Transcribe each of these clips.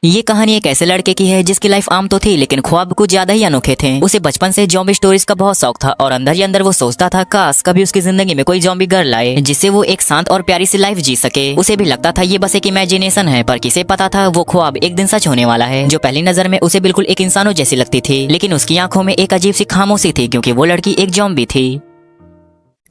ये कहानी एक ऐसे लड़के की है जिसकी लाइफ आम तो थी लेकिन ख्वाब कुछ ज्यादा ही अनोखे थे। उसे बचपन से जॉम्बी स्टोरीज का बहुत शौक था और अंदर ही अंदर वो सोचता था काश कभी उसकी जिंदगी में कोई जॉम्बी गर्ल आए जिससे वो एक शांत और प्यारी सी लाइफ जी सके। उसे भी लगता था ये बस एक इमेजिनेशन है, पर किसे पता था वो ख्वाब एक दिन सच होने वाला है। जो पहली नजर में उसे बिल्कुल एक इंसानों जैसी लगती थी, लेकिन उसकी आंखों में एक अजीब सी खामोशी थी क्योंकि वो लड़की एक जॉम्बी थी।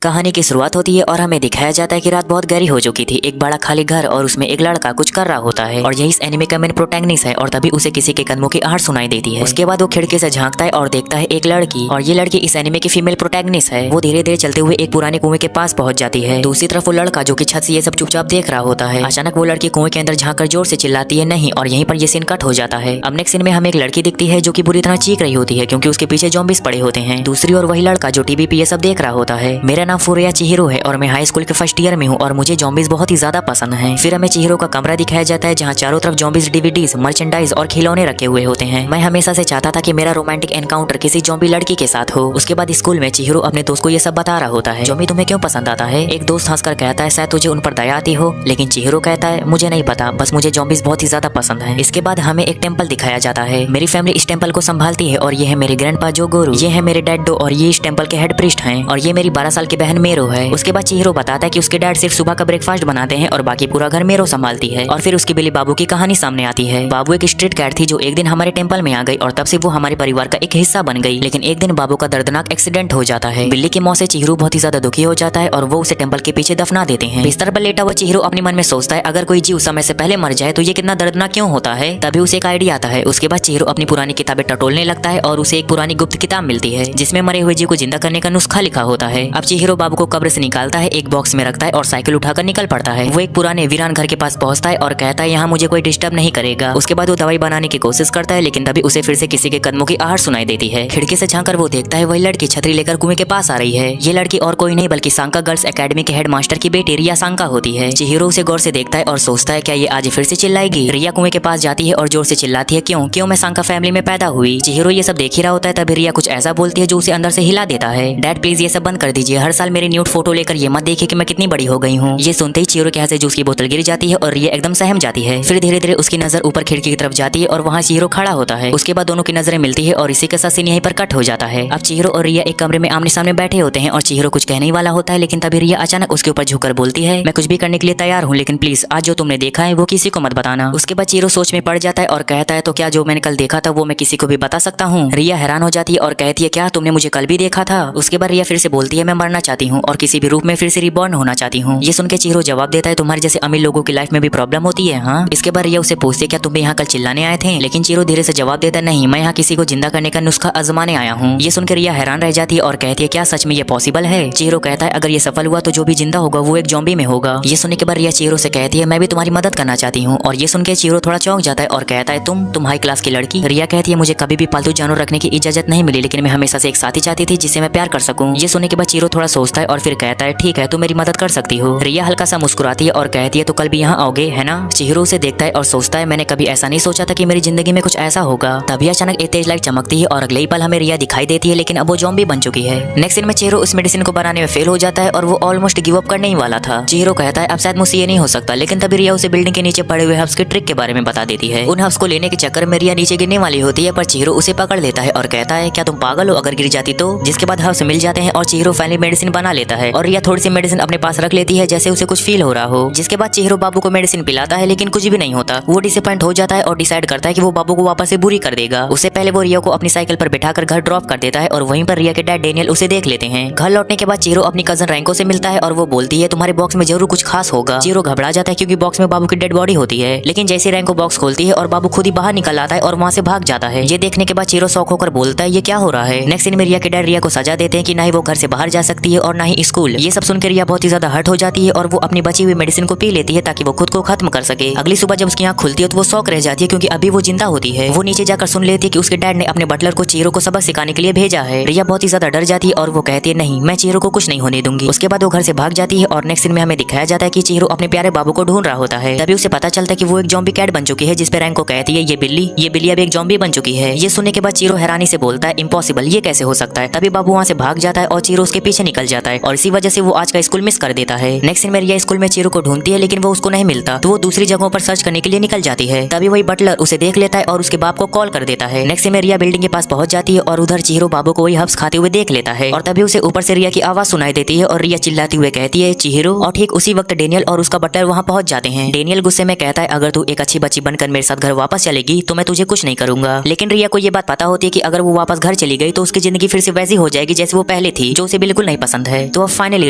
कहानी की शुरुआत होती है और हमें दिखाया जाता है कि रात बहुत गहरी हो चुकी थी। एक बड़ा खाली घर और उसमें एक लड़का कुछ कर रहा होता है और यही इस एनिमे का मेन प्रोटैगनिस्ट है। और तभी उसे किसी के कदमों की आहट सुनाई देती है। उसके बाद वो खिड़की से झांकता है और देखता है एक लड़की, और ये लड़की इस एनिमे की फीमेल प्रोटैगनिस्ट है। वो धीरे धीरे चलते हुए एक पुराने कुएं के पास पहुंच जाती है। दूसरी तरफ वो लड़का जो कि छत से ये सब चुपचाप देख रहा होता है। अचानक वो लड़की कुएं के अंदर झांक कर जोर से चिल्लाती है नहीं, और यहीं पर ये सीन कट हो जाता है। अब नेक्स्ट सीन में हमें एक लड़की दिखती है जो कि बुरी तरह चीख रही होती है क्योंकि उसके पीछे जॉम्बिस पड़े होते हैं। दूसरी ओर वही लड़का जो टीवी पे ये सब देख रहा होता है। मेरा नाम फुरिया चिहिरो है और मैं हाई स्कूल के फर्स्ट ईयर में हूँ और मुझे जॉम्बिस बहुत ही ज्यादा पसंद हैं। फिर हमें चिहिरो का कमरा दिखाया जाता है जहाँ चारों तरफ जॉम्बिस डीवीडीज, मर्चेंडाइज और खिलौने रखे हुए होते हैं। मैं हमेशा से चाहता था कि मेरा रोमांटिक एनकाउंटर किसी जॉम्बी लड़की के साथ हो। उसके बाद स्कूल में चिहिरो अपने दोस्त को ये सब बता रहा होता है। जॉम्बी तुम्हें क्यों पसंद आता है? एक दोस्त हंसकर कहता है शायद तुझे उन पर दया आती हो, लेकिन चिहिरो कहता है मुझे नहीं पता, बस मुझे जॉम्बिस बहुत ही ज्यादा पसंद है। इसके बाद हमें एक टेम्पल दिखाया जाता है। मेरी फैमिली इस टेम्पल को संभालती है और ये है मेरे ग्रैंडपा जो गोरू, ये है मेरे डैड डो और ये इस टेम्पल के हेड प्रीस्ट हैं, और ये मेरी 12 साल की बहन मेरो है। उसके बाद चिहिरो बताता है कि उसके डैड सिर्फ सुबह का ब्रेकफास्ट बनाते हैं और बाकी पूरा घर मेरो संभालती है। और फिर उसकी बिल्ली बाबू की कहानी सामने आती है। बाबू एक स्ट्रीट कैट थी जो एक दिन हमारे टेंपल में आ गई और तब से वो हमारे परिवार का एक हिस्सा बन गई। लेकिन एक दिन बाबू का दर्दनाक एक्सीडेंट हो जाता है। बिल्ली की मौत से चिहिरो बहुत ही ज्यादा दुखी हो जाता है और वो उसे टेंपल के पीछे दफना देते हैं। बिस्तर पर लेटा हुआ चिहिरो अपने मन में सोचता है अगर कोई जीव समय से पहले मर जाए तो ये कितना दर्दनाक क्यों होता है। तभी उसे एक आइडिया आता है। उसके बाद चिहिरो अपनी पुरानी किताबें टटोलने लगता है और उसे एक पुरानी गुप्त किताब मिलती है जिसमें मरे हुए जीव को जिंदा करने का नुस्खा लिखा होता है। अब चिहिरो बाबू को कब्र से निकालता है, एक बॉक्स में रखता है और साइकिल उठाकर निकल पड़ता है। वो एक पुराने वीरान घर के पास पहुंचता है और कहता है यहाँ मुझे कोई डिस्टर्ब नहीं करेगा। उसके बाद वो दवाई बनाने की कोशिश करता है, लेकिन तभी उसे फिर से किसी के कदमों की आहट सुनाई देती है। खिड़की से झांककर वो देखता है वही लड़की छतरी लेकर कुएं के पास आ रही है। ये लड़की और कोई नहीं बल्कि सांका गर्ल्स एकेडमी के हेड मास्टर की बेटी रिया सांका होती है। चिहिरो उसे गौर से देखता है और सोचता है क्या ये आज फिर से चिल्लाएगी। रिया कुएं के पास जाती है और जोर से चिल्लाती है क्यों क्यों मैं सांका फैमिली में पैदा हुई। चिहिरो ये सब देख ही रहा होता है, तभी रिया कुछ ऐसा बोलती है जो उसे अंदर से हिला देता है। डैड प्लीज ये सब बंद कर दीजिए, हर साल मेरी न्यूड फोटो लेकर ये मत देखिए कि मैं कितनी बड़ी हो गई हूँ। ये सुनते ही चिहिरो के हाथ से जूस की बोतल गिर जाती है और रिया एकदम सहम जाती है। फिर धीरे धीरे उसकी नजर ऊपर खिड़की की तरफ जाती है और वहाँ चिहिरो खड़ा होता है। उसके बाद दोनों की नजरें मिलती है और इसी के साथ सीन यहीं पर कट हो जाता है। अब चिहिरो और रिया एक कमरे में आमने सामने बैठे होते हैं और चिहिरो कुछ कहने ही वाला होता है, लेकिन तभी रिया अचानक उसके ऊपर झुककर बोलती है मैं कुछ भी करने के लिए तैयार हूँ, लेकिन प्लीज आज जो तुमने देखा है वो किसी को मत बताना। उसके बाद चिहिरो सोच में पड़ जाता है और कहता है तो क्या जो मैंने कल देखा था वो मैं किसी को भी बता सकता हूँ। रिया हैरान हो जाती है और कहती है क्या तुमने मुझे कल भी देखा था। उसके बाद रिया फिर से बोलती है मैं मरना चाहती हूँ और किसी भी रूप में फिर से रिबॉर्न होना चाहती हूँ। ये सुन के चिहिरो जवाब देता है तुम्हारे जैसे अमीर लोगों की लाइफ में भी प्रॉब्लम होती है हाँ। इसके बाद रिया उसे पूछती है क्या तुम यहाँ कल चिल्लाने आए थे, लेकिन चिहिरो धीरे से जवाब देता है नहीं मैं यहाँ किसी को जिंदा करने का नुस्खा आजमाने आया हूँ। ये सुनकर रिया हैरान रह जाती है और कहती है क्या सच में ये पॉसिबल है। चिहिरो कहता है अगर ये सफल हुआ तो जो भी जिंदा होगा वो एक जॉम्बी में होगा। ये सुनने के बाद रिया चिहिरो से कहती है मैं भी तुम्हारी मदद करना चाहती हूँ। और ये सुन के चिहिरो थोड़ा चौंक जाता है और कहता है तुम हाई क्लास की लड़की। रिया कहती है मुझे कभी भी पालतू जानवर रखने की इजाजत नहीं मिली, लेकिन मैं हमेशा से एक साथी चाहती थी जिसे मैं प्यार कर सकूं। ये सुनने के बाद चिहिरो थोड़ा सोचता है और फिर कहता है ठीक है तुम मेरी मदद कर सकती हो। रिया हल्का सा मुस्कुराती है और कहती है तो कल भी यहाँ आओगे है ना। चिहिरो उसे देखता है और सोचता है मैंने कभी ऐसा नहीं सोचा था कि मेरी जिंदगी में कुछ ऐसा होगा। तभी अचानक एक तेज लाइट चमकती है और अगले ही पल हमें रिया दिखाई देती है, लेकिन अब वो जॉम्बी बन चुकी है। नेक्स्ट सीन में चिहिरो उस मेडिसिन को बनाने में फेल हो जाता है और वो ऑलमोस्ट गिव अप करने ही वाला था। चिहिरो कहता है अब शायद मुझसे ये नहीं हो सकता, लेकिन तभी रिया उसे बिल्डिंग के नीचे पड़े हुए हब्स के ट्रिक के बारे में बता देती है। उन हब्स को लेने के चक्कर में रिया नीचे गिरने वाली होती है, पर चिहिरो उसे पकड़ लेता है और कहता है क्या तुम पागल हो अगर गिर जाती तो। जिसके बाद हब्स मिल जाते हैं और चिहिरो फाइनली मेडिसिन बना लेता है और रिया थोड़ी सी मेडिसिन अपने पास रख लेती है जैसे उसे कुछ फील हो रहा हो। जिसके बाद चिहिरो बाबू को मेडिसिन पिलाता है लेकिन कुछ भी नहीं होता। वो डिसअपॉइंट हो जाता है और डिसाइड करता है कि वो बाबू को वापस से बुरी कर देगा। उससे पहले वो रिया को अपनी साइकिल पर बिठाकर घर ड्रॉप कर देता है और वहीं पर रिया के डैड डेनियल उसे देख लेते हैं। घर लौटने के बाद चिहिरो अपनी कजन रैंको से मिलता है और वो बोलती है तुम्हारे बॉक्स में जरूर कुछ खास होगा। चिहिरो घबरा जाता है क्योंकि बॉक्स में बाबू की डेड बॉडी होती है, लेकिन जैसे रैंको बॉक्स खोलती है और बाबू खुद ही बाहर निकल आता है और वहाँ से भाग जाता है। ये देखने के बाद चिहिरो शॉक होकर बोलता है ये क्या हो रहा है। नेक्स्ट सीन में रिया के डैड रिया को सजा देते हैं कि ना ही वो घर से बाहर जा सकती है और ना ही स्कूल। ये सब सुनकर रिया बहुत ही ज्यादा हर्ट हो जाती है और वो अपनी बची हुई मेडिसिन को पी लेती है ताकि वो खुद को खत्म कर सके। अगली सुबह जब उसकी आंख खुलती है तो वो शॉक रह जाती है क्योंकि अभी वो जिंदा होती है। वो नीचे जाकर सुन लेती है कि उसके डैड ने अपने बटलर को चिहिरो को सबक सिखाने के लिए भेजा है। रिया बहुत ही ज्यादा डर जाती है और वो कहती है नहीं मैं चिहिरो को कुछ नहीं होने दूंगी। उसके बाद वो घर से भाग जाती है और नेक्स्ट सीन में हमें दिखाया जाता है कि चिहिरो अपने प्यारे बाबू को ढूंढ रहा होता है। तभी उसे पता चलता है कि वो एक जॉम्बी कैट बन चुकी है, जिसपे रैंको कहती है ये बिल्ली अब एक जॉम्बी बन चुकी है। ये सुनने के बाद चिहिरो हैरानी से बोलता है इम्पॉसिबल, ये कैसे हो सकता है। तभी बाबू वहाँ से भाग जाता है और चिहिरो उसके पीछे निकल निकल जाता है और इसी वजह से वो आज का स्कूल मिस कर देता है। नेक्स्ट सीन में रिया स्कूल में चिहिरो को ढूंढती है लेकिन वो उसको नहीं मिलता, तो वो दूसरी जगहों पर सर्च करने के लिए निकल जाती है। तभी वही बटलर उसे देख लेता है और उसके बाप को कॉल कर देता है। नेक्स्ट सीन में रिया बिल्डिंग के पास पहुंच जाती है और उधर चिहिरो बाबू को वही हब्स खाते हुए देख लेता है और तभी उसे ऊपर से रिया की आवाज सुनाई देती है और रिया चिल्लाती हुए कहती है चिहिरो। और ठीक उसी वक्त डेनियल और उसका बटलर वहाँ पहुंच जाते हैं। डेनियल गुस्से में कहता है अगर तू एक अच्छी बच्ची बनकर मेरे साथ घर वापस चलेगी तो मैं तुझे कुछ नहीं करूंगा। लेकिन रिया को ये बात पता होती है कि अगर वो वापस घर चली गई तो उसकी जिंदगी फिर से वैसी हो जाएगी जैसे वो पहले थी, जो उसे बिल्कुल नहीं पसंद है। तो अब फाइनली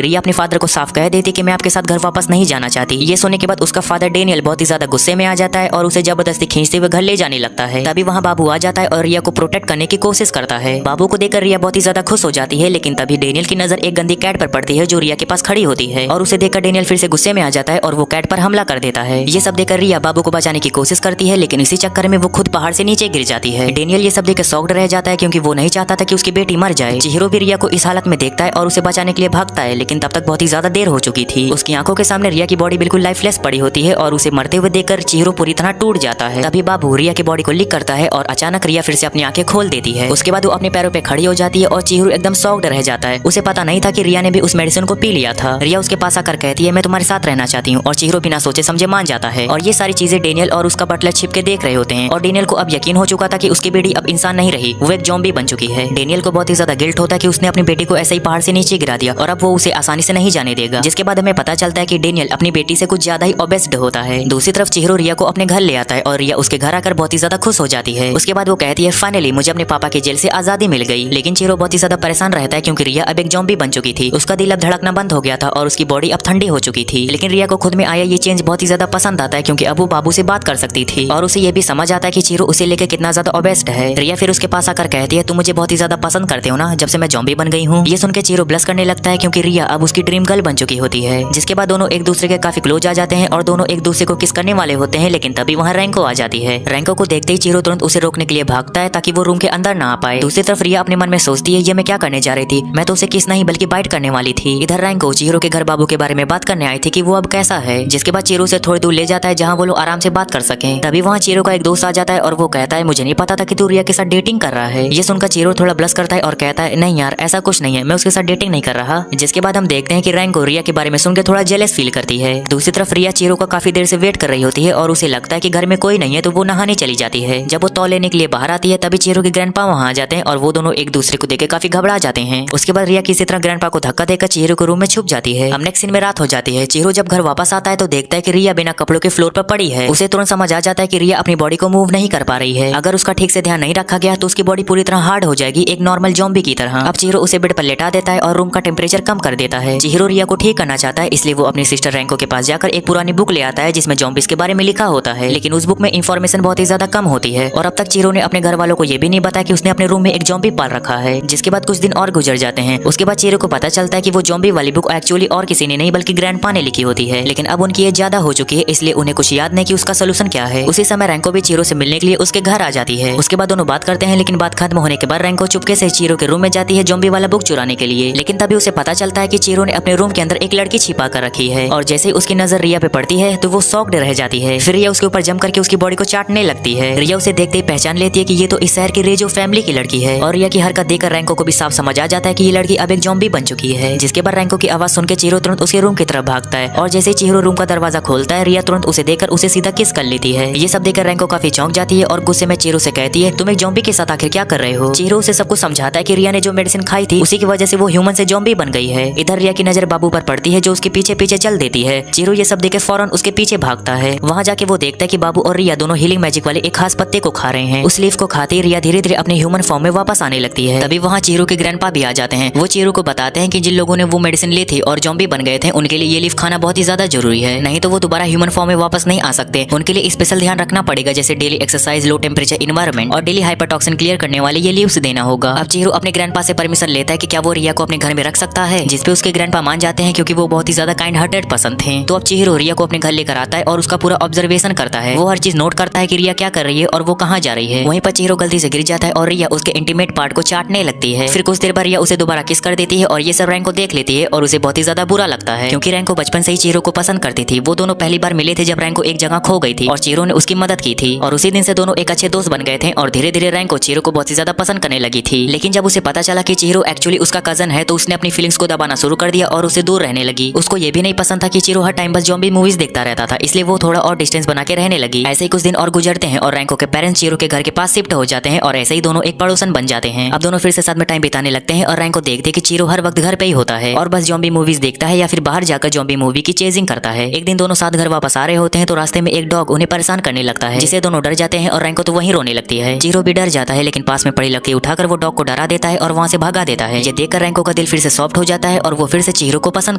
रिया अपने फादर को साफ कह देती कि मैं आपके साथ घर वापस नहीं जाना चाहती। ये सुनने के बाद उसका फादर डेनियल बहुत ही ज्यादा गुस्से में आ जाता है और उसे जबरदस्ती खींचते हुए घर ले जाने लगता है। तभी वहाँ बाबू आ जाता है और रिया को प्रोटेक्ट करने की कोशिश करता है। बाबू को देखकर रिया बहुत ही ज्यादा खुश हो जाती है, लेकिन तभी डेनियल की नजर एक गंदी कैट पर पड़ती है जो रिया के पास खड़ी होती है और उसे देखकर डेनियल फिर से गुस्से में आ जाता है और वो कैट पर हमला कर देता है। ये सब देखकर रिया बाबू को बचाने की कोशिश करती है, लेकिन इसी चक्कर में वो खुद पहाड़ से नीचे गिर जाती है। डेनियल ये सब देखकर शॉक्ड रह जाता है क्योंकि वो नहीं चाहता था कि उसकी बेटी मर जाए। चिहिरो भी रिया को इस हालत में देखता है और उसे बचाने के लिए भागता है, लेकिन तब तक बहुत ही ज्यादा देर हो चुकी थी। उसकी आंखों के सामने रिया की बॉडी बिल्कुल लाइफलेस पड़ी होती है और उसे मरते हुए देखकर चिहिरो पूरी तरह टूट जाता है। तभी बाबू रिया की बॉडी को लिक करता है और अचानक रिया फिर से अपनी आंखें खोल देती है। उसके बाद वो अपने पैरों पे खड़ी हो जाती है और चिहिरो एकदम शॉक्ड रह जाता है। उसे पता नहीं था कि रिया ने भी उस मेडिसिन को पी लिया था। रिया उसके पास आकर कहती है मैं तुम्हारे साथ रहना चाहती हूँ और चिहिरो बिना सोचे समझे मान जाता है। और ये सारी चीजें डेनियल और उसका बटलर छिप के देख रहे होते हैं और डेनियल को अब यकीन हो चुका था कि उसकी बेटी अब इंसान नहीं रही, वो एक ज़ॉम्बी बन चुकी है। डेनियल को बहुत ही ज्यादा गिल्ट होता है कि उसने अपनी बेटी को ऐसे ही पहाड़ से नीचे गिरा दिया और अब वो उसे आसानी से नहीं जाने देगा। जिसके बाद हमें पता चलता है कि डेनियल अपनी बेटी से कुछ ज्यादा ही ऑब्सेस्ड होता है। दूसरी तरफ चिहिरो रिया को अपने घर ले आता है और रिया उसके घर आकर बहुत ही ज्यादा खुश हो जाती है। उसके बाद वो कहती है फाइनली मुझे अपने पापा की जेल से आजादी मिल गई। लेकिन चिहिरो बहुत ही ज्यादा परेशान रहता है क्योंकि रिया अब एक ज़ॉम्बी बन चुकी थी। उसका दिल अब धड़कना बंद हो गया था और उसकी बॉडी अब ठंडी हो चुकी थी। लेकिन रिया को खुद में आया ये चेंज बहुत ही ज्यादा पसंद आता है क्योंकि अब वो बाबू से बात कर सकती थी और उसे ये भी समझ आता है कि चिहिरो उसे लेकर कितना ज्यादा ऑब्सेस्ड है। रिया फिर उसके पास आकर कहती है तुम मुझे बहुत ही ज्यादा पसंद करते हो ना जब से मैं ज़ॉम्बी बन गई हूँ। ये सुनकर चिहिरो ब्लश करने लगता है क्योंकि रिया अब उसकी ड्रीम गर्ल बन चुकी होती है। जिसके बाद दोनों एक दूसरे के काफी क्लोज आ जाते हैं और दोनों एक दूसरे को किस करने वाले होते हैं, लेकिन तभी वहाँ रैंको आ जाती है। रैंको को देखते ही चिहिरो तुरंत उसे रोकने के लिए भागता है ताकि वो रूम के अंदर ना आ पाए। दूसरी तरफ रिया अपने मन में सोचती है ये मैं क्या करने जा रही थी, मैं तो उसे किस नहीं बल्कि बाइट करने वाली थी। इधर रैंको चिहिरो के घर बाबू के बारे में बात करने आई थी कि वो अब कैसा है। जिसके बाद चिहिरो से थोड़ी दूर ले जाता है जहाँ वो लोग आराम से बात कर सके। तभी वहाँ चिहिरो का एक दोस्त आ जाता है और वो कहता है मुझे नहीं पता था कि तू रिया के साथ डेटिंग कर रहा है। ये सुनकर चिहिरो थोड़ा ब्लश करता है और कहता है नहीं यार ऐसा कुछ नहीं है, मैं उसके साथ डेटिंग नहीं कर रहा। जिसके बाद हम देखते हैं कि रैंको रिया के बारे में सुनकर थोड़ा जेलस फील करती है। दूसरी तरफ रिया चिहिरो का काफी देर से वेट कर रही होती है और उसे लगता है कि घर में कोई नहीं है तो वो नहाने चली जाती है। जब वो तौल लेने के लिए बाहर आती है तभी चिहिरो के ग्रैंडपा वहाँ आ जाते हैं और वो दोनों एक दूसरे को देख काफी घबरा जाते हैं। उसके बाद रिया किसी तरह ग्रैंडपा को धक्का देकर चिहिरो के रूम में छुप जाती है। अब नेक्स्ट सीन में रात हो जाती है। चिहिरो जब घर वापस आता है तो देखता है कि रिया बिना कपड़ों के फ्लोर पर पड़ी है। उसे तुरंत समझ आ जाता है कि रिया अपनी बॉडी को मूव नहीं कर पा रही है। अगर उसका ठीक से ध्यान नहीं रखा गया तो उसकी बॉडी पूरी तरह हार्ड हो जाएगी, एक नॉर्मल ज़ॉम्बी की तरह। अब चिहिरो उसे बेड पर लेटा देता है और रूम का टेम्परेचर कम कर देता है। चिहिरो रिया को ठीक करना चाहता है इसलिए वो अपनी सिस्टर रैंको के पास जाकर एक पुरानी बुक ले आता है जिसमें ज़ॉम्बीज के बारे में लिखा होता है, लेकिन उस बुक में इंफॉर्मेशन बहुत ही ज्यादा कम होती है। और अब तक चिहिरो ने अपने घर वालों को ये भी नहीं बताया कि उसने अपने रूम में एक ज़ॉम्बी पाल रखा है। जिसके बाद कुछ दिन और गुजर जाते हैं। उसके बाद चिहिरो को पता चलता है कि वो ज़ॉम्बी वाली बुक एक्चुअली और किसी ने नहीं बल्कि ग्रैंडपा ने लिखी होती है, लेकिन अब उनकी एज ज्यादा हो चुकी है इसलिए उन्हें कुछ याद नहीं कि उसका सोल्यूशन क्या है। उसी समय रैंको भी चिहिरो से मिलने के लिए उसके घर आ जाती है। उसके बाद दोनों बात करते हैं, लेकिन बात खत्म होने के बाद रैंको चुपके से चिहिरो के रूम में जाती है ज़ॉम्बी वाला बुक चुराने के लिए। लेकिन तभी उसे पता चलता है कि चिहिरो ने अपने रूम के अंदर एक लड़की छिपा कर रखी है और जैसे ही उसकी नजर रिया पे पड़ती है तो वो शॉक्ड रह जाती है। फिर रिया उसके ऊपर जम करके उसकी बॉडी को चाटने लगती है। रिया उसे देखते ही पहचान लेती है कि ये तो इस शहर की रेजो फैमिली की लड़की है और रिया की हरकत देखकर रैंको को भी साफ समझ आ जाता है कि ये लड़की अब एक ज़ॉम्बी बन चुकी है। जिसके बाद रैंको की आवाज सुनकर चिहिरो तुरंत उसके रूम की तरफ भागता है और जैसे चिहिरो रूम का दरवाजा खोलता है रिया तुरंत उसे देखकर उसे सीधा किस कर लेती है। ये सब देखकर रैंको काफी चौंक जाती है और गुस्से में चिहिरो से कहती है तुम एक ज़ॉम्बी के साथ आखिर क्या कर रहे हो। चिहिरो उसे सब कुछ समझाता है कि रिया ने जो मेडिसिन खाई थी उसी की वजह से वो ह्यूमन से ज़ॉम्बी बन गई है। इधर रिया की नजर बाबू पर पड़ती है जो उसके पीछे पीछे चल देती है। चिहिरो ये सब देखे फौरन उसके पीछे भागता है। वहाँ जाके वो देखता है कि बाबू और रिया दोनों हीलिंग मैजिक वाले एक खास पत्ते को खा रहे हैं। उस लीफ को खाते ही रिया धीरे धीरे अपने ह्यूमन फॉर्म में वापस आने लगती है। तभी वहाँ चिहिरो के ग्रैंडपा भी आ जाते हैं। वो चिहिरो को बताते हैं कि जिन लोगों ने वो मेडिसिन ली थी और ज़ॉम्बी बन गए थे उनके लिए ये लीफ खाना बहुत ही ज्यादा जरूरी है, नहीं तो वो दोबारा ह्यूमन फॉर्म में वापस नहीं आ सकते। उनके लिए स्पेशल ध्यान रखना पड़ेगा जैसे daily exercise, low temperature environment और डेली हाइपरटॉक्सिन क्लियर करने वाले ये लीव्स देना होगा। अब चिहिरो अपने ग्रैंडपा से परमिशन लेता है कि क्या वो रिया को अपने घर में रख सकता है, जिसपे उसके ग्रैंडपा मान जाते हैं क्योंकि वो बहुत ही ज्यादा काइंड हार्टेड पसंद थे। तो अब चिहिरो रिया को अपने घर लेकर आता है और उसका पूरा ऑब्जर्वेशन करता है। वो हर चीज नोट करता है कि रिया क्या कर रही है और वो कहाँ जा रही है। वहीं पर चिहिरो गलती से गिर जाता है और रिया उसके इंटीमेट पार्ट को चाटने लगती है। फिर कुछ देर बाद रिया उसे दोबारा किस कर देती है और ये सब रैंको देख लेती है और उसे बहुत ही ज्यादा बुरा लगता है क्योंकि रैंको बचपन से ही चिहिरो को पसंद करती थी। वो दोनों पहली बार मिले थे जब रैंको एक जगह खो गई थी और चिहिरो ने उसकी मदद की थी और उसी दिन से दोनों एक अच्छे दोस्त बन गए थे और धीरे धीरे रैंको चिहिरो को बहुत ही ज्यादा पसंद करने लगी थी। लेकिन जब उसे पता चला कि चिहिरो एक्चुअली उसका कजन है तो उसने उसने अपनी फीलिंग्स को दबाना शुरू कर दिया और उसे दूर रहने लगी। उसको ये भी नहीं पसंद था कि चिरो हर टाइम बस ज़ॉम्बी मूवीज देखता रहता था, इसलिए वो थोड़ा और डिस्टेंस बना के रहने लगी। ऐसे ही कुछ दिन और गुजरते हैं और रैंको के पेरेंट्स चिरो के घर के पास शिफ्ट हो जाते हैं और ऐसे ही दोनों एक पड़ोसन बन जाते हैं। अब दोनों फिर से साथ में टाइम बिताने लगते हैं और रैंको देखते कि चिरो हर वक्त घर पे ही होता है और बस ज़ॉम्बी मूवीज देखता है या फिर बाहर जाकर ज़ॉम्बी मूवी की चेजिंग करता है। एक दिन दोनों साथ घर वापस आ रहे होते हैं तो रास्ते में एक डॉग उन्हें परेशान करने लगता है, जिसे दोनों डर जाते हैं और रैंको तो वहीं रोने लगती है। चिरो भी डर जाता है लेकिन पास में पड़ी लकड़ी उठाकर वो डॉग को डरा देता है और वहाँ से भगा देता है। ये देखकर रैंको का दिल फिर से सॉफ्ट हो जाता है और वो फिर से चिरो को पसंद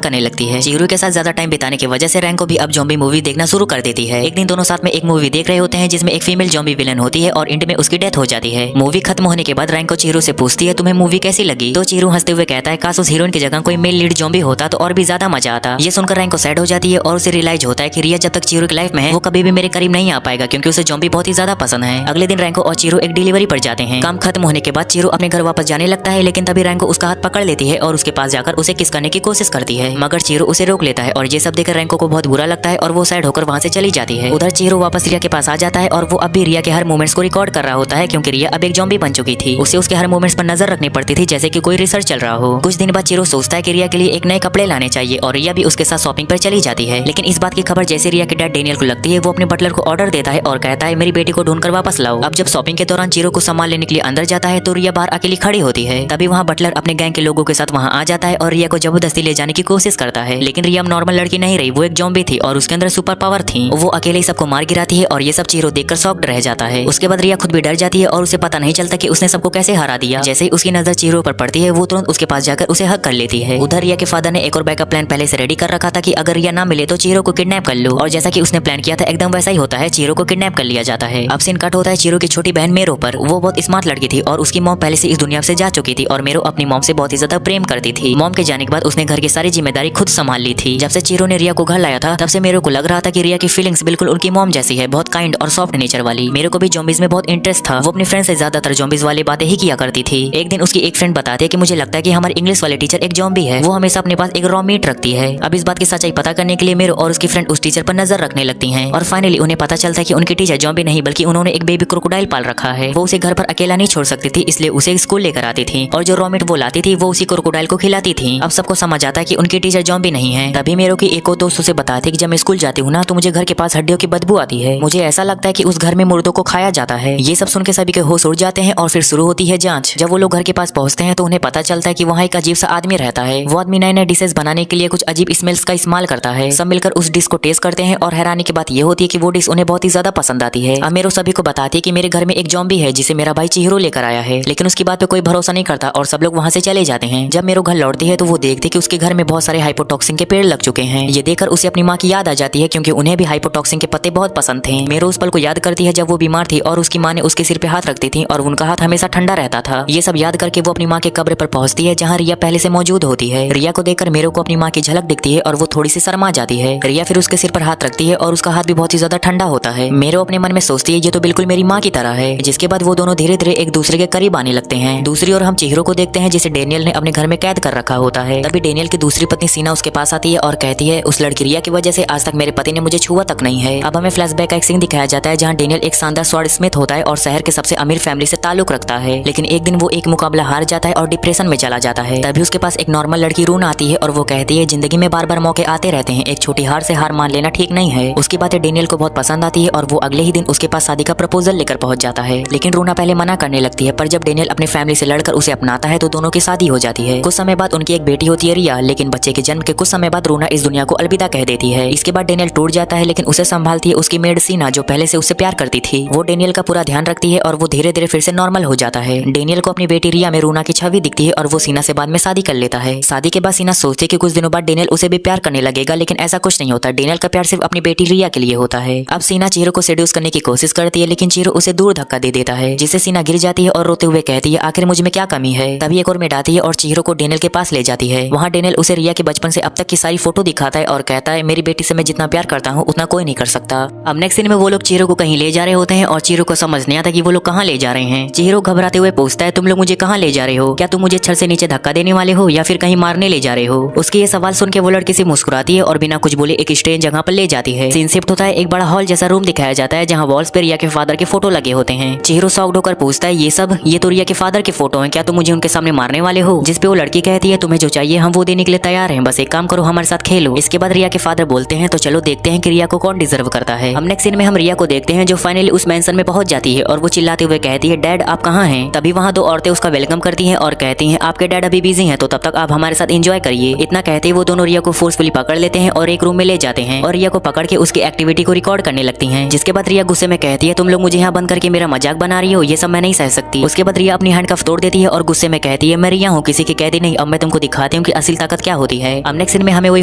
करने लगती है। चिरो के साथ ज्यादा टाइम बिताने की वजह से रैंको भी अब ज़ॉम्बी मूवी देखना शुरू कर देती है। एक दिन दोनों साथ में एक मूवी देख रहे होते हैं जिसमें एक फीमेल ज़ॉम्बी विलन होती है और एंड में उसकी डेथ हो जाती है। मूवी खत्म होने के बाद रैंको चिरो से पूछती है तुम्हें मूवी कैसी लगी, तो चिरो हंसते हुए कहता है काश उस हीरोइन की जगह कोई मेल लीड ज़ॉम्बी होता तो और भी ज्यादा मजा आता। ये सुनकर रैंको सैड हो जाती है और उसे रियलाइज होता है कि रिया जब तक चिरो की लाइफ में है वो कभी भी मेरे करीब नहीं आ पाएगा क्योंकि उसे ज़ॉम्बी बहुत ही ज्यादा पसंद है। अगले दिन रैंको और चिरो एक डिलीवरी पर जाते हैं। काम खत्म होने के बाद चिरो अपने घर वापस जाने लगता है लेकिन तभी रैंको उसका हाथ पकड़ लेती है और उसके पास जाकर उसे किस करने की कोशिश करती है, मगर चिरो उसे रोक लेता है और ये सब देखकर रैंको को बहुत बुरा लगता है और वो सैड होकर वहाँ से चली जाती है। उधर चिरो वापस रिया के पास आ जाता है और वो अब भी रिया के हर मूवमेंट्स को रिकॉर्ड कर रहा होता है क्योंकि रिया अब एक ज़ॉम्बी बन चुकी थी। उसे उसके हर मूवमेंट्स पर नजर रखनी पड़ती थी जैसे कि कोई रिसर्च चल रहा हो। कुछ दिन बाद चिरो सोचता है कि रिया के लिए एक नए कपड़े लाने चाहिए और रिया भी उसके साथ शॉपिंग पर चली जाती है। लेकिन इस बात की खबर जैसे रिया के डैड डेनियल को लगती है वो अपने बटलर को ऑर्डर देता है और कहता है मेरी बेटी को ढूंढकर वापस लाओ। अब जब शॉपिंग के दौरान चिरो को सामान लेने के लिए अंदर जाता है तो रिया बाहर अकेली खड़ी होती है। तभी वहाँ बटलर अपने गैंग के लोगों के साथ वहाँ आ जाता है और रिया को जबरदस्ती ले जाने की कोशिश करता है। लेकिन रिया नॉर्मल लड़की नहीं रही, वो एक ज़ॉम्बी थी और उसके अंदर सुपर पावर थी। वो अकेले ही सबको मार गिराती है और ये सब चिरो देखकर शॉक्ड रह जाता है। उसके बाद रिया खुद भी डर जाती है और उसे पता नहीं चलता कि उसने सबको कैसे हरा दिया। जैसे ही उसकी नजर चिरो पर पड़ती है वो तुरंत उसके पास जाकर उसे हक कर लेती है। उधर रिया के फादर ने एक और बैकअप प्लान पहले से रेडी कर रखा था कि अगर रिया ना मिले तो चिरो को किडनैप कर लो, और जैसा कि उसने प्लान किया था एकदम वैसा ही होता है, चिरो को किडनैप कर लिया जाता है। अब सीन कट होता है चिरो की छोटी बहन मेरो पर। वो बहुत स्मार्ट लड़की थी और उसकी मॉम पहले से इस दुनिया से जा चुकी थी और मेरो अपनी मॉम से बहुत ही ज्यादा प्रेम करती थी। मॉम के जाने के बाद उसने घर की सारी जिम्मेदारी खुद संभाल ली थी। जब से चिरो ने रिया को घर लाया था तब से मेरो को लग रहा था कि रिया की फीलिंग्स बिल्कुल उनकी मॉम जैसी है, बहुत काइंड और सॉफ्ट नेचर वाली। मेरो को भी ज़ॉम्बीज में बहुत इंटरेस्ट था। वो अपनी फ्रेंड से ज्यादातर ज़ॉम्बीज वाली बातें ही किया करती थी। एक दिन उसकी एक फ्रेंड बताती है कि मुझे लगता है कि हमारी इंग्लिश वाले टीचर एक ज़ॉम्बी है, वो हमेशा अपने पास एक रॉ मीट रखती है। अब इस बात की सच्चाई पता करने के लिए मेरो और उसकी फ्रेंड उस टीचर पर नजर रखने लगती हैं और फाइनली उन्हें पता चलता है कि उनकी टीचर ज़ॉम्बी नहीं बल्कि उन्होंने एक बेबी क्रोकोडाइल पाल रखा है। वो उसे घर पर अकेला नहीं छोड़ सकती थी इसलिए उसे स्कूल लेकर आती थी और जो रॉ मीट वो लाती थी वो उसी क्रोकोडाइल को खिलाती थी। अब सबको समझ आता है कि उनकी टीचर ज़ॉम्बी नहीं है। तभी मेरो की एक और दोस्त उसे बताते कि जब मैं स्कूल जाती हूँ ना तो मुझे घर के पास हड्डियों की बदबू आती है, मुझे ऐसा लगता है कि उस घर में मुर्दों को खाया जाता है। ये सब सुन के सभी के होश उड़ जाते हैं और फिर शुरू होती है जांच। जब वो लोग घर के पास पहुंचते हैं तो उन्हें पता चलता है कि वहाँ एक अजीब सा आदमी रहता है। वो आदमी नए नए डिशेस बनाने के लिए कुछ अजीब स्मेल्स का इस्तेमाल करता है। सब मिलकर उस डिश को टेस्ट करते हैं और हैरानी की बात ये होती है कि वो डिश उन्हें बहुत ही ज्यादा पसंद आती है। अब मेरो सभी को बताती है कि मेरे घर में एक ज़ॉम्बी है जिसे मेरा भाई चिहिरो लेकर आया है, लेकिन उसकी बात पे कोई भरोसा नहीं करता और सब लोग वहाँ से चले जाते हैं। जब मेरो घर लौटती है तो वो देखते कि उसके घर में बहुत सारे हाइपोटॉक्सिन के पेड़ लग चुके हैं। ये देखकर उसे अपनी माँ की याद आ जाती है क्योंकि उन्हें भी हाइपोटॉक्सिन के पत्ते बहुत पसंद थे। मेरो उस पल को याद करती है जब वो बीमार थी और उसकी माँ ने उसके सिर पे हाथ रखती थी और उनका हाथ हमेशा ठंडा रहता था। ये सब याद करके वो अपनी माँ के कब्र पर पहुंचती है जहाँ रिया पहले से मौजूद होती है। रिया को देखकर मेरो को अपनी माँ की झलक दिखती है और वो थोड़ी सी शर्मा जाती है। रिया फिर उसके सिर पर हाथ रखती है और उसका हाथ भी बहुत ही ज्यादा ठंडा होता है। मेरो अपने मन में सोचती है ये तो बिल्कुल मेरी माँ की तरह है। जिसके बाद वो दोनों धीरे धीरे एक दूसरे के करीब आने लगते हैं। दूसरी ओर हम चिहिरो को देखते हैं जिसे डेनियल ने अपने घर में कैद कर रखा होता है। तभी डेनियल की दूसरी पत्नी सीना उसके पास आती है और कहती है उस लड़की रिया की वजह से आज तक मेरे पति ने मुझे छुआ तक नहीं है। अब हमें फ्लैशबैक का एक सीन दिखाया जाता है जहाँ डेनियल एक शानदार स्वॉर्ड स्मिथ होता है और शहर के सबसे अमीर फैमिली से ताल्लुक रखता है, लेकिन एक दिन वो एक मुकाबला हार जाता है और डिप्रेशन में चला जाता है। तभी उसके पास एक नॉर्मल लड़की रून आती है और वो कहती है जिंदगी में बार बार मौके आते रहते हैं, एक छोटी हार से हार मान लेना ठीक नहीं है। उसकी बातें डेनियल को बहुत पसंद आती है और वो अगले ही दिन उसके पास शादी का प्रपोजल लेकर पहुंच जाता है, लेकिन रूना पहले मना करने लगती है। पर जब डेनियल अपने फैमिली से लड़कर उसे अपनाता है तो दोनों की शादी हो जाती है। कुछ समय बाद उनकी एक बेटी होती है रिया, लेकिन बच्चे के जन्म के कुछ समय बाद रूना इस दुनिया को अलविदा कह देती है। इसके बाद डेनियल टूट जाता है, लेकिन उसे संभालती है उसकी मेड सीना जो पहले से उससे प्यार करती थी। वो डेनियल का पूरा ध्यान रखती है और वो धीरे धीरे फिर से नॉर्मल हो जाता है। डेनियल को अपनी बेटी रिया में रूना की छवि दिखती है और वो सीना से बाद में शादी कर लेता है। शादी के बाद सीना सोचती है कि कुछ दिनों बाद डेनियल उसे भी प्यार करने लगेगा, लेकिन ऐसा कुछ नहीं होता। डेनियल का प्यार सिर्फ अपनी बेटी रिया के लिए होता है। अब सीना चिहिरो को सेड्यूस करने की कोशिश करती है, लेकिन चिहिरो उसे दूर धक्का दे देता है, जिससे सीना गिर जाती है और रोते हुए कहती है आखिर मुझ में क्या कमी है। तभी एक और मेड आती है और चिहिरो को डेनियल के पास ले जाती है। वहाँ डेनियल उसे रिया के बचपन से अब तक की सारी फोटो दिखाता है और कहता है मेरी बेटी से मैं जितना प्यार करता हूँ उतना कोई नहीं कर सकता। अब नेक्स्ट सीन में वो लोग चिहिरो को कहीं ले जा रहे होते हैं और चिहिरो को समझ नहीं आता कि वो लोग कहाँ ले जा रहे हैं। चिहिरो घबराते हुए पूछता है तुम लोग मुझे कहाँ ले जा रहे हो, क्या तुम मुझे छड़ से नीचे धक्का देने वाले हो या फिर कहीं मारने ले जा रहे हो। उसके ये सवाल सुन के वो लड़की से मुस्कुराती है और बिना कुछ बोले एक स्ट्रेंज जगह पर ले जाती है। सीन शिफ्ट होता है, एक बड़ा हॉल जैसा रूम दिखाया जाता है जहाँ वॉल्स पे रिया के फादर के फोटो लगे होते हैं। चिहिरो शॉक्ड होकर पूछता है ये सब, ये तो रिया के फादर के फोटो हैं, क्या तुम मुझे उनके सामने मारने वाले हो। जिस पे पे वो लड़की कहती है तुम्हें जो चाहिए हम वो देने के लिए तैयार हैं, बस एक काम करो हमारे साथ खेलो। इसके बाद रिया के फादर बोलते हैं तो चलो देखते हैं कि रिया को कौन डिजर्व करता है। हम नेक्स्ट सीन में हम रिया को देखते हैं जो फाइनली उस मेंशन में पहुंच जाती है और वो चिल्लाते हुए कहती है डैड आप कहाँ हैं। तभी वहाँ दो औरतें उसका वेलकम करती हैं और कहती हैं आपके डैड अभी बिजी हैं तो तब तक आप हमारे साथ एंजॉय करिए। इतना कहते ही वो दोनों रिया को फोर्सफुली पकड़ लेते हैं और एक रूम में ले जाते हैं और रिया को पकड़ के उसकी एक्टिविटी को रिकॉर्ड करने लगती हैं। जिसके बाद रिया गुस्से में कहती है तुम लोग मुझे यहाँ बंद करके मेरा मजाक बना रही हो, ये सब मैं नहीं सह सकती। उसके बाद रिया अपनी हैंडकफ तोड़ देती है और गुस्से में कहती है मैं रिया हूँ, किसी की कैदी नहीं, अब मैं तुमको दिखाती हूँ कि असली ताकत क्या होती है। अब नेक्स्ट सीन में हमें वही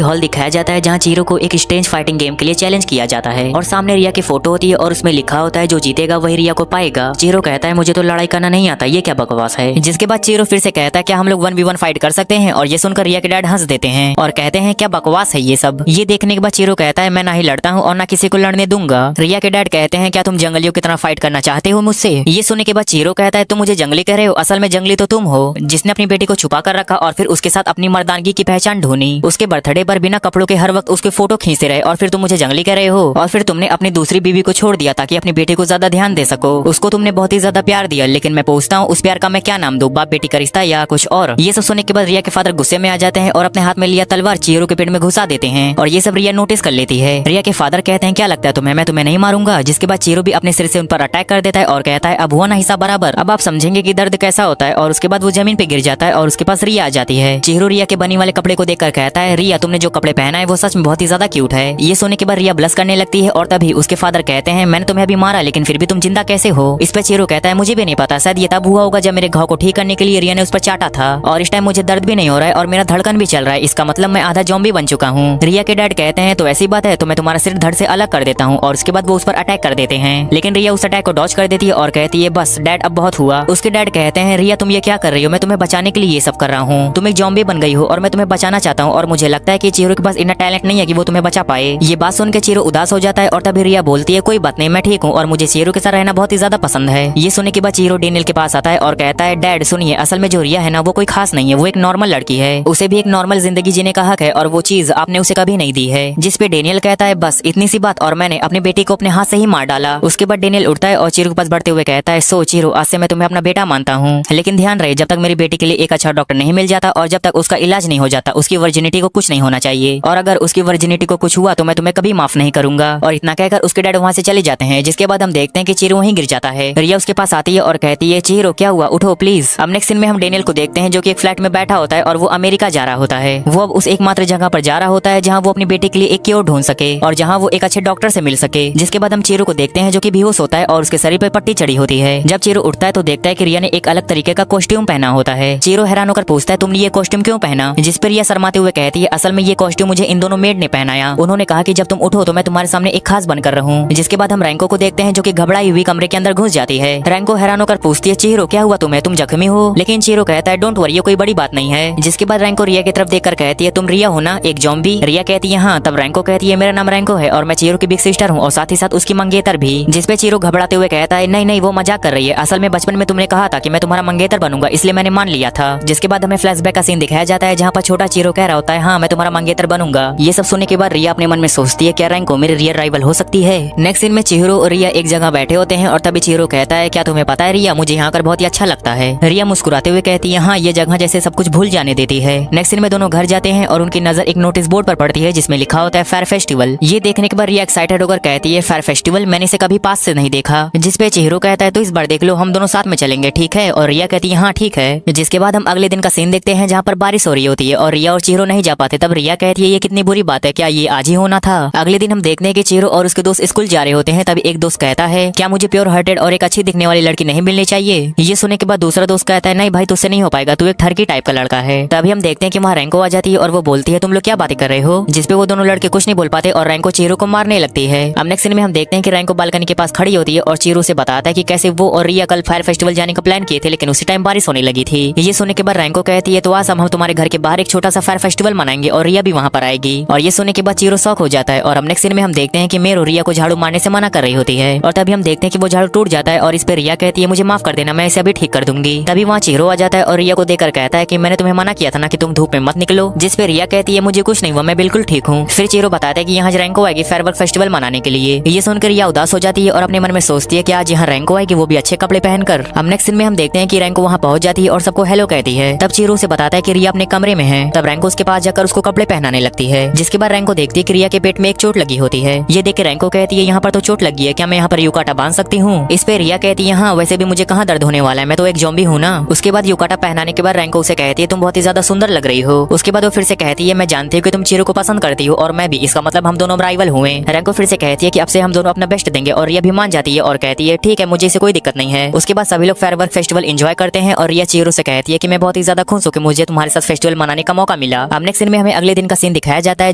हॉल दिखाया जाता है जहाँ चिहिरो को एक स्ट्रेंज फाइटिंग गेम के लिए चैलेंज किया जाता है और सामने रिया की फोटो होती है और उसमें लिखा होता है जो जीतेगा वही रिया को पाएगा। चिहिरो कहता है मुझे तो लड़ाई करना नहीं आता, ये क्या बकवास है। जिसके बाद चिहिरो फिर से कहता है क्या हम लोग 1v1 फाइट कर सकते हैं, और ये सुनकर रिया के डैड हंस देते हैं और कहते हैं क्या बकवास है ये सब। ये देखने के बाद चिहिरो कहता है मैं ना ही लड़ता हूँ और ना किसी को लड़ने दूंगा। रिया के डैड कहते हैं क्या तुम जंगलियों की तरह फाइट करना चाहते हो मुझसे। ये सुनने के बाद चिहिरो कहता है तुम मुझे जंगली कह रहे हो, असल में जंगली तो तुम हो जिसने अपनी बेटी को छुपा कर रखा और फिर उसके साथ अपनी मर्दानगी की पहचान ढूंढी। उसके बर्थडे पर बिना कपड़ों के हर वक्त उसके फोटो खींचते रहे और फिर तुम मुझे जंगली कह रहे हो। और फिर तुमने अपनी दूसरी बीवी को छोड़ दिया ताकि अपनी बेटी को ज्यादा ध्यान दे सको। उसको तुमने बहुत ही ज्यादा प्यार दिया, लेकिन मैं पूछता हूँ उस प्यार का मैं क्या नाम दूं, बाप बेटी का रिश्ता या कुछ और। ये सब सुनने के बाद रिया के फादर गुस्से में आ जाते हैं और अपने हाथ में लिया तलवार चिहिरो के पेट में घुसा देते हैं और ये सब रिया नोटिस कर लेती है। रिया के फादर कहते हैं क्या लगता है तुम्हें मैं तुम्हें नहीं मारूंगा। जिसके बाद चिहिरो भी अपने सिर से उन पर अटैक कर देता है और कहता है अब हुआ ना हिस्सा बराबर, अब आप समझेंगे कि दर्द कैसा होता है। और उसके बाद वो जमीन पे गिर जाता है और उसके पास रिया आ जाती है। चिहिरो रिया के बनी वाले कपड़े को देखकर कहता है रिया तुमने जो कपड़े पहना है वो सच में बहुत ही ज्यादा क्यूट है। ये सुनने के बाद रिया ब्लश करने लगती है और तभी उसके फादर कहते हैं मैंने तुम्हें अभी मारा लेकिन फिर भी तुम जिंदा कैसे हो। इस पर चिहिरो कहता है मुझे भी नहीं पता, शायद ये तब हुआ होगा जब मेरे घाव को ठीक करने के लिए रिया ने उस पर चाटा था और इस टाइम मुझे दर्द भी नहीं हो रहा है और मेरा धड़कन भी चल रहा है, इसका मतलब मैं आधा ज़ॉम्बी बन चुका हूँ। रिया के डैड कहते हैं तो ऐसी बात है तो मैं तुम्हारा सिर धड़ से अलग कर देता हूँ और उसके बाद वो उस पर अटैक कर देते हैं। लेकिन रिया उस अटैक को डॉज कर देती है और कहती है बस डैड अब बहुत हुआ। उसके डैड कहते हैं रिया तुम ये क्या कर रही हो, मैं तुम्हें बचाने के लिए ये सब कर रहा हूँ, तुम एक ज़ॉम्बी बन गई हो और मैं तुम्हें बचाना चाहता हूँ और मुझे लगता है कि चिहिरो के पास इतना टैलेंट नहीं है कि वो तुम्हें बचा पाए। ये बात सुन के चिहिरो उदास हो जाता है और तभी रिया बोलती है कोई बात नहीं मैं ठीक हूँ और मुझे चिहिरो के साथ रहना बहुत ही ज्यादा पसंद है। ये सुनने के बाद चिहिरो डेनियल के पास आता है और कहता है डैड सुनिए असल में जो रिया है ना वो कोई खास नहीं है, वो एक नॉर्मल लड़की है, उसे भी एक नॉर्मल जिंदगी जीने का हक है और वो चीज आपने उसे कभी नहीं दी है। जिस पे डेनियल कहता है बस इतनी सी बात और मैंने अपनी बेटी को अपने हाथ से ही मार डाला। उसके बाद डेनियल उठता है और चिहिरो के पास बढ़ते हुए कहता है सो चिहिरो आज से मैं तुम्हें अपना बेटा मानता हूँ, लेकिन ध्यान रहे जब तक मेरी बेटी के लिए एक अच्छा डॉक्टर नहीं मिल जाता और जब तक उसका इलाज नहीं हो जाता उसकी वर्जिनिटी को कुछ नहीं होना चाहिए और अगर उसकी वर्जिनिटी को कुछ हुआ तो मैं तुम्हें कभी माफ नहीं करूंगा। और इतना कहकर उसके डैड वहाँ से चले जाते हैं। जिसके बाद हम देखते हैं कि चिहिरो वहीं गिर जाता है। रिया उसके पास आती है और कहती है चिहिरो क्या हुआ, उठो प्लीज। अब नेक्स्ट सीन में हम डेनियल को देखते हैं जो कि एक फ्लैट में बैठा होता है और वो अमेरिका जा रहा होता है। वो अब उस एकमात्र जगह पर जा रहा होता है जहाँ वो अपनी बेटी के लिए एक क्योर ढूंढ सके और जहाँ वो एक अच्छे डॉक्टर से मिल सके। जिसके बाद हम चिहिरो को देखते हैं जो कि बेहोश होता है और उसके शरीर पर पट्टी चढ़ी होती है। जब चिहिरो उठता है तो देखता है कि रिया ने एक अलग तरीके का कॉस्ट्यूम पहना होता है। चिहिरो हैरान होकर पूछता है तुमने ये कॉस्ट्यूम क्यों पहना। जिस पर रिया शर्माते हुए कहती है असल में ये कॉस्ट्यूम मुझे इन दोनों मेड ने पहनाया, उन्होंने कहा कि जब तुम उठो तो मैं तुम्हारे सामने एक खास बनकर रहूं। जिसके बाद हम रैंको को देखते हैं जो कि घबराई हुई कमरे के अंदर घुस जाती है। रैंको हैरान होकर पूछती है चिहिरो क्या हुआ तुम्हें, तुम जख्मी हो। लेकिन चिहिरो कहता है डोंट वरी ये कोई बड़ी बात नहीं है। जिसके बाद रैंको रिया की तरफ देखकर कहती है तुम रिया हो ना एक ज़ॉम्बी। रिया कहती है हाँ। तब रैंको कहती है मेरा नाम रैंको है और मैं चिहिरो की बिग सिस्टर हूँ और साथ ही साथ उसकी मंगेतर भी। जिसपे चिहिरो घबराते हुए कहता है नहीं वो मजाक कर रही है, असल में बचपन में तुमने कहा था कि मैं तुम्हारा मंगेतर बनूंगा इसलिए मैंने मान लिया था। जिसके बाद हमें फ्लैशबैक का सीन दिखाया जाता है जहाँ पर छोटा चिहिरो कह रहा होता है हाँ मैं तुम्हारा मंगेतर बनूंगा। ये सब सुनने के बाद रिया अपने मन में सोचती है क्या रैंको मेरे रियल राइवल हो सकती है। नेक्स्ट सीन में चिहिरो और रिया एक जगह बैठे होते हैं और तभी चिहिरो कहता है क्या तुम्हें पता है रिया मुझे यहाँ कर बहुत ही अच्छा लगता है। रिया मुस्कुराते हुए कहती है हाँ ये जगह जैसे सब कुछ भूल जाने देती है। नेक्स्ट सीन में दोनों घर जाते हैं और उनकी नजर एक नोटिस बोर्ड पर पड़ती है जिसमें लिखा होता है फायर फेस्टिवल। ये देखने के बाद रिया एक्साइटेड होकर कहती है फायर फेस्टिवल मैंने इसे कभी पास से नहीं देखा। जिसपे चिहिरो कहता है तो इस बार देख लो हम दोनों साथ में चलेंगे ठीक है। और रिया कहती है हाँ ठीक है। जिसके बाद हम अगले दिन का सीन देखते हैं जहाँ पर बारिश हो रही होती है और रिया और चिहिरो नहीं जा पाते। तब रिया कहती है ये कितनी बुरी बात है, क्या ये आज ही होना था। अगले दिन हम देखते हैं कि चिहिरो और उसके दोस्त स्कूल जा रहे होते हैं। तभी एक दोस्त कहता है क्या मुझे प्योर हार्टेड और एक अच्छी दिखने वाली लड़की नहीं मिलनी चाहिए। ये सुनने के बाद दूसरा दोस्त कहता है नहीं भाई तुझसे नहीं हो पाएगा, तू एक ठरकी टाइप का लड़का है। तभी हम देखते हैं कि वहाँ रैंको आ जाती है और वो बोलती है तुम लोग क्या बातें कर रहे हो। जिसपे वो दोनों लड़के कुछ नहीं बोल पाते और रैंको चिहिरो को मारने लगती है। अब नेक्स्ट सीन में हम देखते हैं कि रैंको बालकनी के पास खड़ी होती है और चिहिरो से बताता है कि कैसे वो और रिया कल फायर फेस्टिवल जाने का प्लान किए थे लेकिन उसी टाइम बारिश होने लगी थी। ये सुनने के बाद रैंको कहती है तो आज हम तुम्हारे घर के बाहर एक छोटा सा फायर फेस्टिवल मनाएंगे और रिया भी वहाँ पर आएगी। और ये सुनने के बाद चिहिरो शॉक हो जाता है और नेक्स्ट सीन में हम देखते हैं कि मेर और रिया को झाड़ू मारने से मना कर रही होती है और तभी हम देखते हैं कि वो झाड़ू टूट जाता है और इस पे रिया कहती है मुझे माफ कर देना मैं इसे अभी ठीक कर दूंगी। तभी वहाँ चिहिरो आ जाता है और रिया को देखकर कहता है कि मैंने तुम्हें मना किया था ना कि तुम धूप में मत निकलो। जिस पे रिया कहती है मुझे कुछ नहीं हुआ मैं बिल्कुल ठीक हूँ। फिर चिहिरो बताता है कि यहाँ रैंको आएगी फायरवर्क फेस्टिवल मनाने के लिए। ये सुनकर रिया उदास हो जाती है और अपने मन में सोचती है कि आज यहाँ रैंको आएगी वो भी अच्छे कपड़े पहनकर। अब नेक्स्ट सीन में हम देखते हैं कि रैंको वहाँ पहुंच जाती है और सबको हेलो कहती है। तब चीरो उसे बताता है कि रिया अपने कमरे में है। तब रैंको उसके पास जाकर उसको कपड़े पहनाने लगती है, जिसके बाद रैंको देखती है कि रिया के पेट में एक चोट लगी होती है। ये देख के रैंको कहती है यहाँ पर तो चोट लगी है, क्या मैं यहाँ पर युकाटा बांध सकती हूँ? इस पे रिया कहती है हाँ, वैसे भी मुझे कहाँ दर्द होने वाला है, मैं तो एक ज़ॉम्बी हूँ ना। उसके बाद युकाटा पहनाने के बाद रैंको उसे कहती है तुम बहुत ही ज्यादा सुंदर लग रही हो। उसके बाद वो फिर से कहती है मैं जानती हूँ कि तुम चीरो को पसंद करती हो और मैं भी, इसका मतलब हम दोनों राइवल हुए। रैंको फिर से कहती है कि अब से हम दोनों अपना बेस्ट देंगे और रिया भी मान जाती है और कहती है ठीक है, मुझे इससे कोई दिक्कत नहीं है। उसके बाद सभी लोग फेयरवर्क फेस्टिवल एंजॉय करते हैं और रिया चीरो से कहती है कि मैं बहुत ही ज्यादा खुश हूँ कि मुझे तुम्हारे साथ फेस्टिवल मनाने का मौका मिला। अब नेक्स्ट सीन में हमें अगले दिन का सीन दिखाया जाता है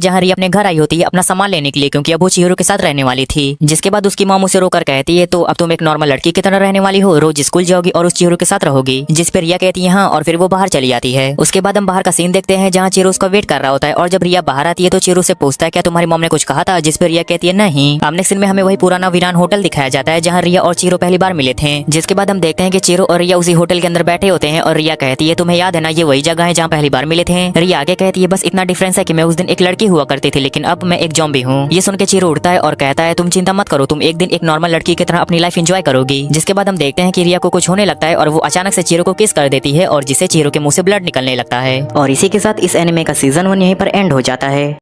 जहाँ रिया अपने घर आई होती है अपना सामान लेने के लिए, क्योंकि अब वो चीरो के साथ रहने वाली थी। जिसके बाद उसकी मॉम उसे रोकर कहती है तो अब तुम एक नॉर्मल लड़की की तरह रहने वाली हो, रोज स्कूल जाओगी और उस चीरो के साथ रहोगी। जिस पर रिया कहती है हाँ, और फिर वो बाहर चली जाती है। उसके बाद हम बाहर का सीन देखते हैं जहाँ चीरो उसका वेट कर रहा होता है और जब रिया बाहर आती है तो चीरो से पूछता है क्या तुम्हारी मॉम ने कुछ कहा था? जिस पर रिया कहती है नहीं। अब नेक्स्ट सीन में हमें वही पुराना वीरान होटल दिखाया जाता है जहाँ रिया और चीरो पहली बार मिले थे। जिसके बाद हम देखते हैं कि चीरो और रिया उसी होटल के अंदर बैठे होते हैं और रिया कहती है तुम्हें याद है ना, ये वही जगह है जहाँ पहली बार मिले थे। रिया आगे कहती है बस इतना डिफरेंस है कि मैं उस दिन एक लड़की हुआ करती थी लेकिन अब मैं एक ज़ॉम्बी हूँ। ये सुन के चीरो उठता है और कहता है तुम चिंता मत करो, तुम एक दिन एक नॉर्मल लड़की की तरह अपनी लाइफ एंजॉय करोगी। जिसके बाद हम देखते हैं कि रिया को कुछ होने लगता है और वो अचानक से चीरो को किस कर देती है और जिससे चीरो के मुंह से ब्लड निकलने लगता है। और इसी के साथ इस एनिमे का सीजन 1 यहीं पर एंड हो जाता है।